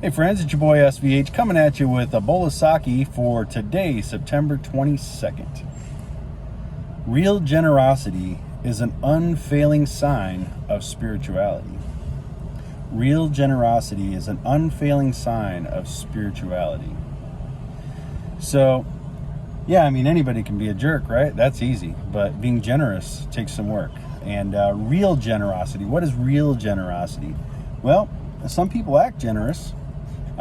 Hey friends, it's your boy SVH coming at you with a bowl of Saki for today, September 22nd. Real generosity is an unfailing sign of spirituality. Real generosity is an unfailing sign of spirituality. So, yeah, I mean, anybody can be a jerk, right? That's easy. But being generous takes some work. And real generosity, what is real generosity? Well, some people act generous.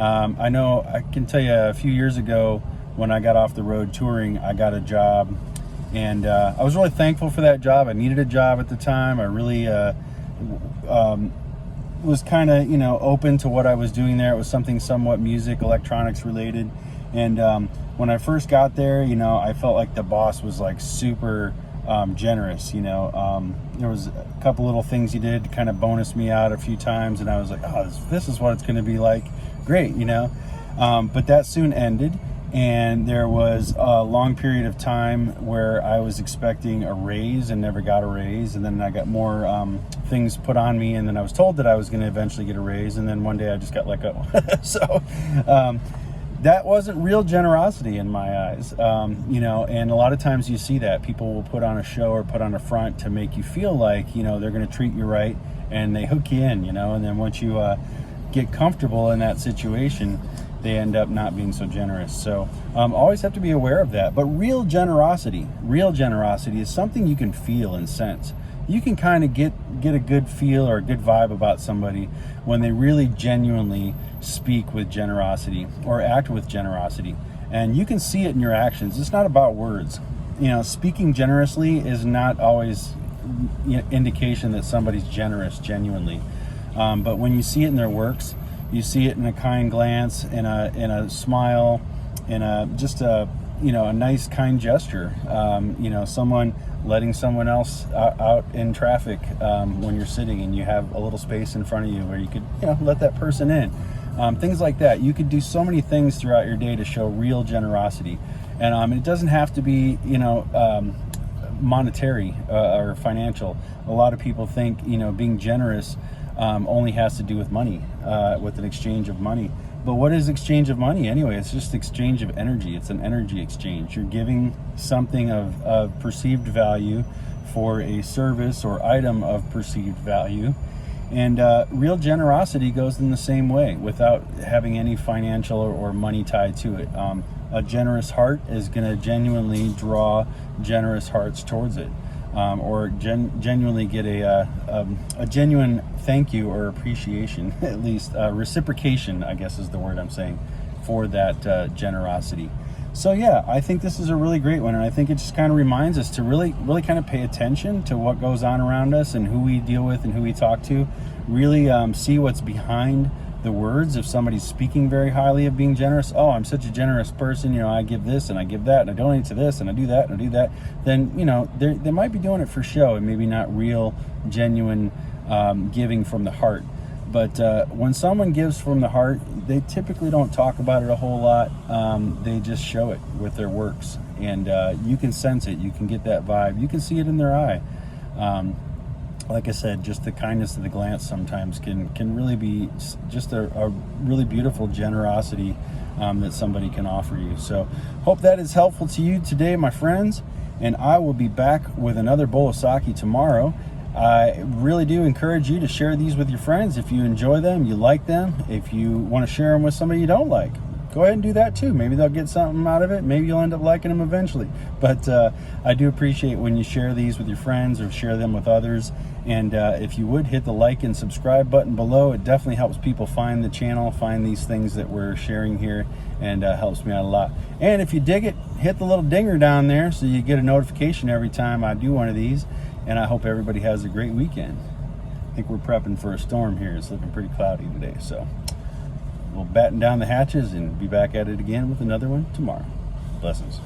I know, I can tell you a few years ago when I got off the road touring, I got a job, and I was really thankful for that job. I needed a job at the time. I really was kind of, open to what I was doing there. It was something somewhat music, electronics related. And when I first got there, I felt like the boss was like super generous. There was a couple little things he did to kind of bonus me out a few times, and I was like, oh, this is what it's going to be like. Great, but that soon ended, and there was a long period of time where I was expecting a raise and never got a raise, and then I got more things put on me, and then I was told that I was going to eventually get a raise, and then one day I just got let go. So that wasn't real generosity in my eyes, and a lot of times you see that people will put on a show or put on a front to make you feel like they're going to treat you right, and they hook you in, and then once you get comfortable in that situation, they end up not being so generous. So always have to be aware of that. But real generosity is something you can feel and sense. You can kind of get a good feel or a good vibe about somebody when they really genuinely speak with generosity or act with generosity. And you can see it in your actions. It's not about words. Speaking generously is not always indication that somebody's generous genuinely. But when you see it in their works, you see it in a kind glance, in a smile, in a nice kind gesture. Someone letting someone else out in traffic when you're sitting and you have a little space in front of you where you could let that person in. Things like that. You could do so many things throughout your day to show real generosity, and it doesn't have to be monetary or financial. A lot of people think being generous only has to do with money, with an exchange of money. But what is exchange of money anyway? It's just exchange of energy. It's an energy exchange. You're giving something of perceived value for a service or item of perceived value. And real generosity goes in the same way without having any financial or money tied to it. A generous heart is going to genuinely draw generous hearts towards it. Or genuinely get a genuine thank you or appreciation, at least reciprocation, I guess is the word I'm saying, for that generosity. So yeah, I think this is a really great one, and I think it just kind of reminds us to really kind of pay attention to what goes on around us and who we deal with and who we talk to. Really see what's behind the words. If somebody's speaking very highly of being generous, oh, I'm such a generous person, I give this and I give that and I donate to this and I do that and I do that, then they might be doing it for show and maybe not real genuine giving from the heart. But when someone gives from the heart, they typically don't talk about it a whole lot. They just show it with their works, and you can sense it. You can get that vibe. You can see it in their eye. Like I said, just the kindness of the glance sometimes can really be just a really beautiful generosity that somebody can offer you. So hope that is helpful to you today, my friends, and I will be back with another bowl of Saki tomorrow. I really do encourage you to share these with your friends if you enjoy them, you like them. If you want to share them with somebody you don't like, go ahead and do that too. Maybe they'll get something out of it. Maybe you'll end up liking them eventually. But I do appreciate when you share these with your friends or share them with others. And if you would hit the like and subscribe button below, it definitely helps people find the channel, find these things that we're sharing here, and helps me out a lot. And if you dig it, hit the little dinger down there so you get a notification every time I do one of these. And I hope everybody has a great weekend. I think we're prepping for a storm here. It's looking pretty cloudy today, so we'll batten down the hatches and be back at it again with another one tomorrow. Blessings.